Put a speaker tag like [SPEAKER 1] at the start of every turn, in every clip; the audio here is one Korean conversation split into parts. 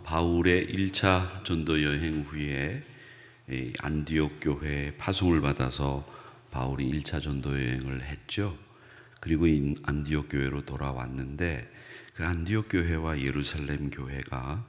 [SPEAKER 1] 바울의 1차 전도 여행 후에 이 안디옥 교회에 파송을 받아서 바울이 1차 전도 여행을 했죠. 그리고 이 안디옥 교회로 돌아왔는데 그 안디옥 교회와 예루살렘 교회가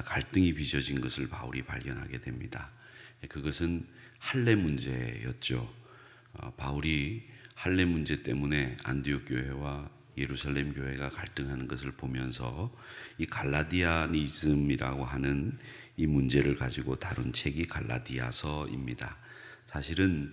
[SPEAKER 1] 갈등이 빚어진 것을 바울이 발견하게 됩니다. 그것은 할례 문제였죠. 바울이 할례 문제 때문에 안디옥 교회와 예루살렘 교회가 갈등하는 것을 보면서 이 갈라디아니즘이라고 하는 이 문제를 가지고 다룬 책이 갈라디아서입니다. 사실은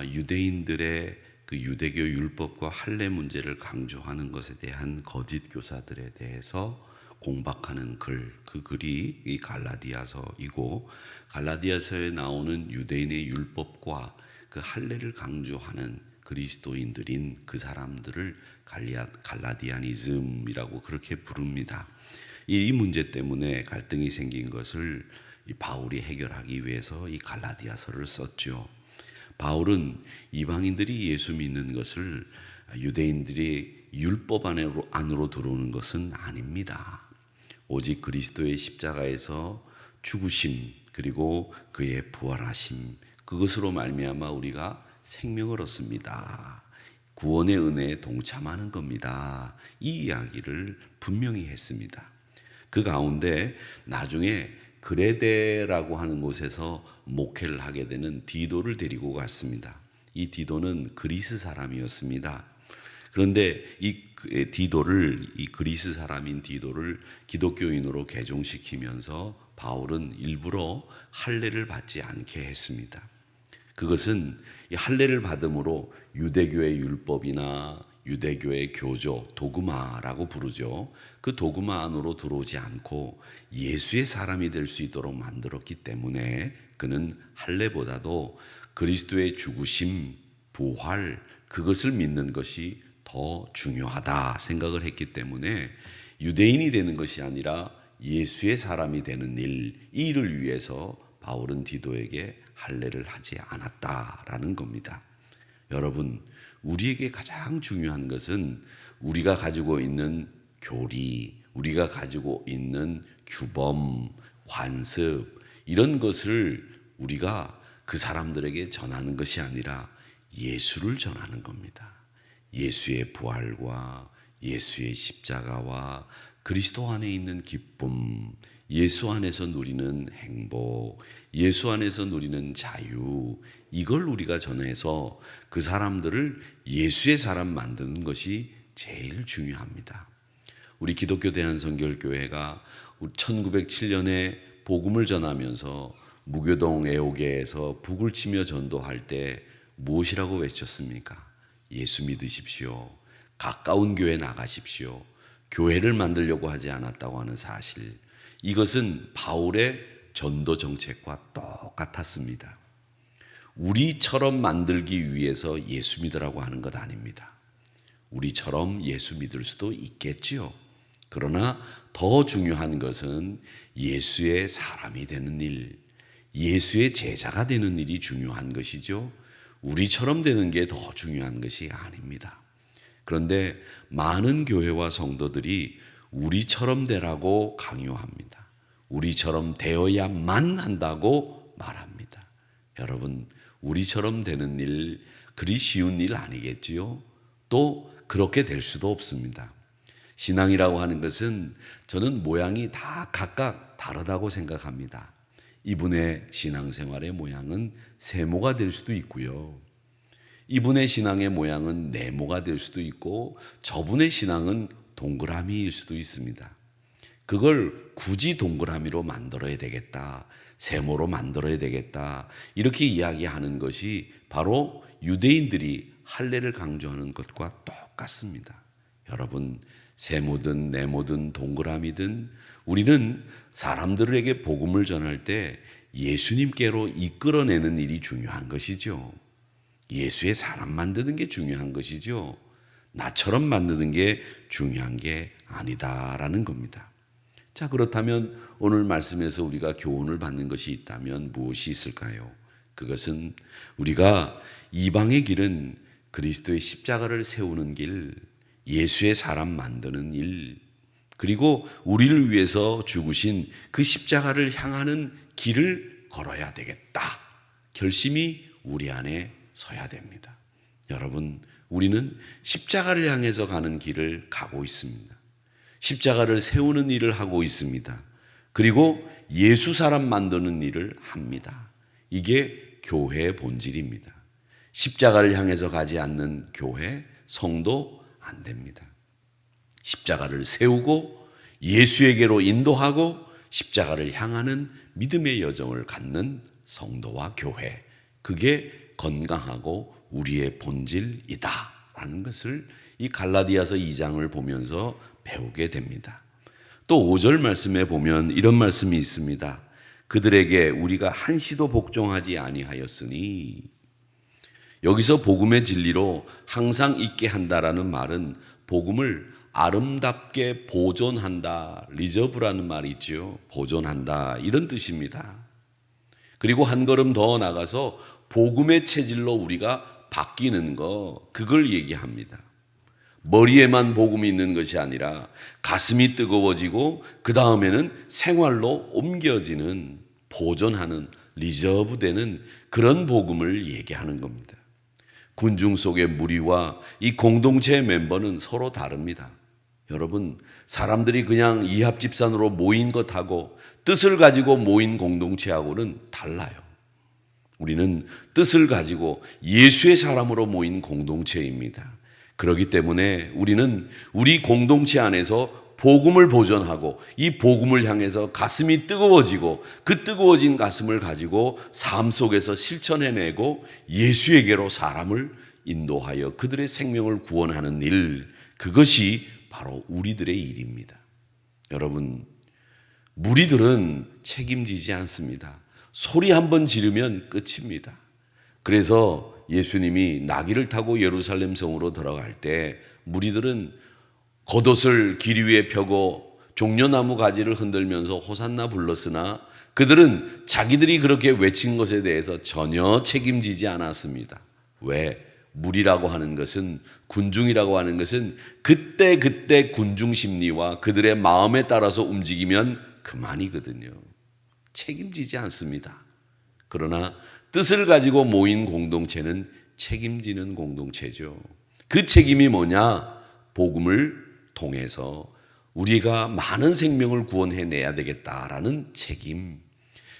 [SPEAKER 1] 유대인들의 그 유대교 율법과 할례 문제를 강조하는 것에 대한 거짓 교사들에 대해서 공박하는 글, 그 글이 이 갈라디아서이고, 갈라디아서에 나오는 유대인의 율법과 그 할례를 강조하는 그리스도인들인 그 사람들을 갈라디아니즘이라고 그렇게 부릅니다. 이 문제 때문에 갈등이 생긴 것을 바울이 해결하기 위해서 이 갈라디아서를 썼죠. 바울은 이방인들이 예수 믿는 것을 유대인들이 율법 안으로 들어오는 것은 아닙니다. 오직 그리스도의 십자가에서 죽으심 그리고 그의 부활하심, 그것으로 말미암아 우리가 생명을 얻습니다. 구원의 은혜에 동참하는 겁니다. 이 이야기를 분명히 했습니다. 그 가운데 나중에 그레데라고 하는 곳에서 목회를 하게 되는 디도를 데리고 갔습니다. 이 디도는 그리스 사람이었습니다. 그런데 이 그리스 사람인 디도를 기독교인으로 개종시키면서 바울은 일부러 할례를 받지 않게 했습니다. 그것은 이 할례를 받음으로 유대교의 율법이나 유대교의 교조, 도그마라고 부르죠. 그 도그마 안으로 들어오지 않고 예수의 사람이 될 수 있도록 만들었기 때문에 그는 할례보다도 그리스도의 죽으심, 부활, 그것을 믿는 것이 더 중요하다 생각을 했기 때문에 유대인이 되는 것이 아니라 예수의 사람이 되는 이 일을 위해서 바울은 디도에게 할례를 하지 않았다라는 겁니다. 여러분, 우리에게 가장 중요한 것은 우리가 가지고 있는 교리, 우리가 가지고 있는 규범, 관습, 이런 것을 우리가 그 사람들에게 전하는 것이 아니라 예수를 전하는 겁니다. 예수의 부활과 예수의 십자가와 그리스도 안에 있는 기쁨, 예수 안에서 누리는 행복, 예수 안에서 누리는 자유, 이걸 우리가 전해서 그 사람들을 예수의 사람 만드는 것이 제일 중요합니다. 우리 기독교 대한성결교회가 1907년에 복음을 전하면서 무교동 애호계에서 북을 치며 전도할 때 무엇이라고 외쳤습니까? 예수 믿으십시오. 가까운 교회 나가십시오. 교회를 만들려고 하지 않았다고 하는 사실, 이것은 바울의 전도 정책과 똑같았습니다. 우리처럼 만들기 위해서 예수 믿으라고 하는 것 아닙니다. 우리처럼 예수 믿을 수도 있겠지요. 그러나 더 중요한 것은 예수의 사람이 되는 일, 예수의 제자가 되는 일이 중요한 것이죠. 우리처럼 되는 게 더 중요한 것이 아닙니다. 그런데 많은 교회와 성도들이 우리처럼 되라고 강요합니다. 우리처럼 되어야만 한다고 말합니다. 여러분, 우리처럼 되는 일, 그리 쉬운 일 아니겠지요? 또 그렇게 될 수도 없습니다. 신앙이라고 하는 것은 저는 모양이 다 각각 다르다고 생각합니다. 이분의 신앙생활의 모양은 세모가 될 수도 있고요. 이분의 신앙의 모양은 네모가 될 수도 있고, 저분의 신앙은 동그라미일 수도 있습니다. 그걸 굳이 동그라미로 만들어야 되겠다, 세모로 만들어야 되겠다, 이렇게 이야기하는 것이 바로 유대인들이 할례를 강조하는 것과 똑같습니다. 여러분, 세모든 네모든 동그라미든 우리는 사람들에게 복음을 전할 때 예수님께로 이끌어내는 일이 중요한 것이죠. 예수의 사람 만드는 게 중요한 것이죠. 나처럼 만드는 게 중요한 게 아니다라는 겁니다. 자, 그렇다면 오늘 말씀에서 우리가 교훈을 받는 것이 있다면 무엇이 있을까요? 그것은 우리가 이방의 길은 그리스도의 십자가를 세우는 길, 예수의 사람 만드는 일, 그리고 우리를 위해서 죽으신 그 십자가를 향하는 길을 걸어야 되겠다. 결심이 우리 안에 서야 됩니다. 여러분, 우리는 십자가를 향해서 가는 길을 가고 있습니다. 십자가를 세우는 일을 하고 있습니다. 그리고 예수 사람 만드는 일을 합니다. 이게 교회의 본질입니다. 십자가를 향해서 가지 않는 교회, 성도 안 됩니다. 십자가를 세우고 예수에게로 인도하고 십자가를 향하는 믿음의 여정을 갖는 성도와 교회, 그게 건강하고 우리의 본질이다 라는 것을 이 갈라디아서 2장을 보면서 배우게 됩니다. 또 5절 말씀에 보면 이런 말씀이 있습니다. 그들에게 우리가 한시도 복종하지 아니하였으니, 여기서 복음의 진리로 항상 있게 한다라는 말은 복음을 아름답게 보존한다, 리저브라는 말이 있죠. 보존한다, 이런 뜻입니다. 그리고 한 걸음 더 나가서 복음의 체질로 우리가 바뀌는 거, 그걸 얘기합니다. 머리에만 복음이 있는 것이 아니라 가슴이 뜨거워지고 그 다음에는 생활로 옮겨지는, 보존하는, 리저브되는 그런 복음을 얘기하는 겁니다. 군중 속의 무리와 이 공동체의 멤버는 서로 다릅니다. 여러분, 사람들이 그냥 이합집산으로 모인 것하고 뜻을 가지고 모인 공동체하고는 달라요. 우리는 뜻을 가지고 예수의 사람으로 모인 공동체입니다. 그렇기 때문에 우리는 우리 공동체 안에서 복음을 보존하고 이 복음을 향해서 가슴이 뜨거워지고 그 뜨거워진 가슴을 가지고 삶 속에서 실천해내고 예수에게로 사람을 인도하여 그들의 생명을 구원하는 일, 그것이 바로 우리들의 일입니다. 여러분, 무리들은 책임지지 않습니다. 소리 한번 지르면 끝입니다. 그래서 예수님이 나귀를 타고 예루살렘 성으로 들어갈 때 무리들은 겉옷을 길 위에 펴고 종려나무 가지를 흔들면서 호산나 불렀으나 그들은 자기들이 그렇게 외친 것에 대해서 전혀 책임지지 않았습니다. 왜? 무리라고 하는 것은, 군중이라고 하는 것은 그때 군중 심리와 그들의 마음에 따라서 움직이면 그만이거든요. 책임지지 않습니다. 그러나 뜻을 가지고 모인 공동체는 책임지는 공동체죠. 그 책임이 뭐냐? 복음을 통해서 우리가 많은 생명을 구원해내야 되겠다라는 책임,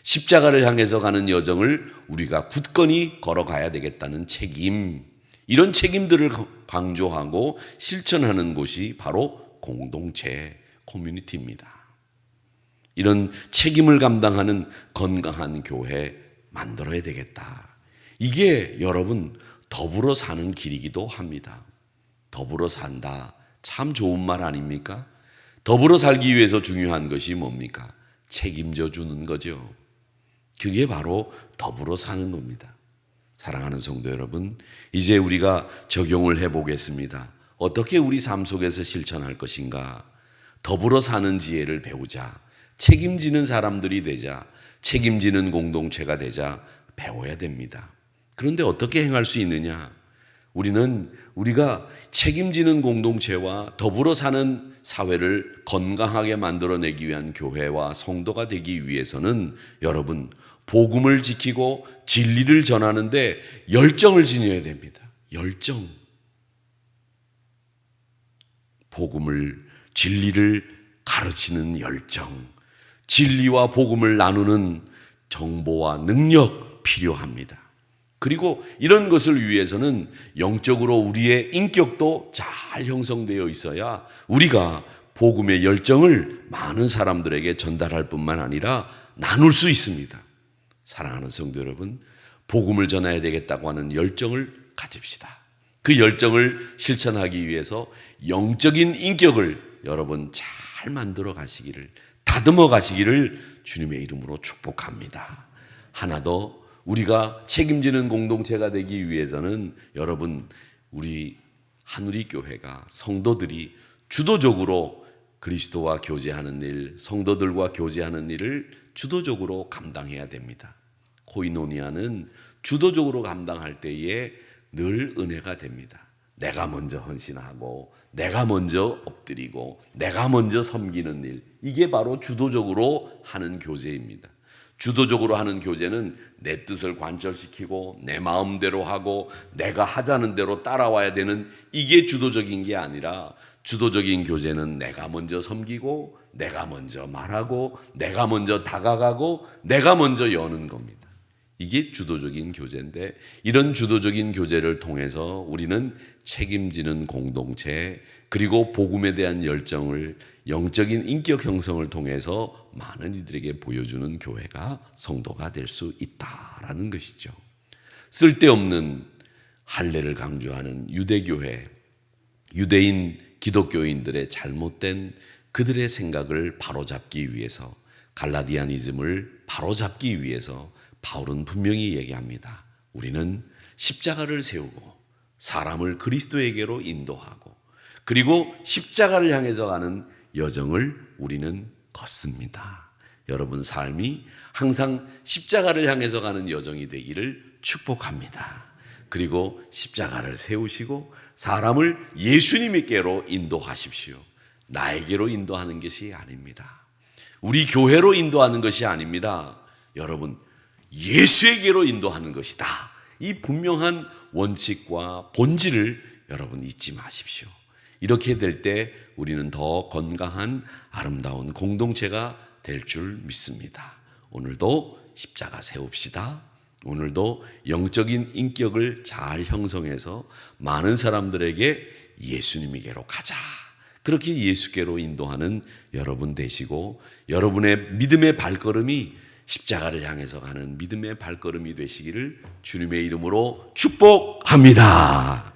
[SPEAKER 1] 십자가를 향해서 가는 여정을 우리가 굳건히 걸어가야 되겠다는 책임, 이런 책임들을 강조하고 실천하는 곳이 바로 공동체, 커뮤니티입니다. 이런 책임을 감당하는 건강한 교회 만들어야 되겠다. 이게 여러분 더불어 사는 길이기도 합니다. 더불어 산다, 참 좋은 말 아닙니까? 더불어 살기 위해서 중요한 것이 뭡니까? 책임져 주는 거죠. 그게 바로 더불어 사는 겁니다. 사랑하는 성도 여러분, 이제 우리가 적용을 해보겠습니다. 어떻게 우리 삶 속에서 실천할 것인가? 더불어 사는 지혜를 배우자. 책임지는 사람들이 되자. 책임지는 공동체가 되자 배워야 됩니다. 그런데 어떻게 행할 수 있느냐? 우리가 책임지는 공동체와 더불어 사는 사회를 건강하게 만들어내기 위한 교회와 성도가 되기 위해서는 여러분, 복음을 지키고 진리를 전하는데 열정을 지녀야 됩니다. 열정. 복음을, 진리를 가르치는 열정. 진리와 복음을 나누는 정보와 능력 필요합니다. 그리고 이런 것을 위해서는 영적으로 우리의 인격도 잘 형성되어 있어야 우리가 복음의 열정을 많은 사람들에게 전달할 뿐만 아니라 나눌 수 있습니다. 사랑하는 성도 여러분, 복음을 전해야 되겠다고 하는 열정을 가집시다. 그 열정을 실천하기 위해서 영적인 인격을 여러분 잘 만들어 가시기를, 다듬어 가시기를 주님의 이름으로 축복합니다. 하나 더, 우리가 책임지는 공동체가 되기 위해서는 여러분, 우리 한우리 교회가, 성도들이 주도적으로 그리스도와 교제하는 일, 성도들과 교제하는 일을 주도적으로 감당해야 됩니다. 코이노니아는 주도적으로 감당할 때에 늘 은혜가 됩니다. 내가 먼저 헌신하고 내가 먼저 엎드리고 내가 먼저 섬기는 일, 이게 바로 주도적으로 하는 교제입니다. 주도적으로 하는 교제는 내 뜻을 관철시키고 내 마음대로 하고 내가 하자는 대로 따라와야 되는, 이게 주도적인 게 아니라, 주도적인 교제는 내가 먼저 섬기고 내가 먼저 말하고 내가 먼저 다가가고 내가 먼저 여는 겁니다. 이게 주도적인 교제인데, 이런 주도적인 교제를 통해서 우리는 책임지는 공동체, 그리고 복음에 대한 열정을, 영적인 인격 형성을 통해서 많은 이들에게 보여주는 교회가, 성도가 될 수 있다라는 것이죠. 쓸데없는 할례를 강조하는 유대교회, 유대인 기독교인들의 잘못된 그들의 생각을 바로잡기 위해서, 갈라디아니즘을 바로잡기 위해서 바울은 분명히 얘기합니다. 우리는 십자가를 세우고 사람을 그리스도에게로 인도하고, 그리고 십자가를 향해서 가는 여정을 우리는 걷습니다. 여러분 삶이 항상 십자가를 향해서 가는 여정이 되기를 축복합니다. 그리고 십자가를 세우시고 사람을 예수님께로 인도하십시오. 나에게로 인도하는 것이 아닙니다. 우리 교회로 인도하는 것이 아닙니다. 여러분, 예수에게로 인도하는 것이다. 이 분명한 원칙과 본질을 여러분 잊지 마십시오. 이렇게 될 때 우리는 더 건강한 아름다운 공동체가 될 줄 믿습니다. 오늘도 십자가 세웁시다. 오늘도 영적인 인격을 잘 형성해서 많은 사람들에게 예수님에게로 가자, 그렇게 예수께로 인도하는 여러분 되시고, 여러분의 믿음의 발걸음이 십자가를 향해서 가는 믿음의 발걸음이 되시기를 주님의 이름으로 축복합니다.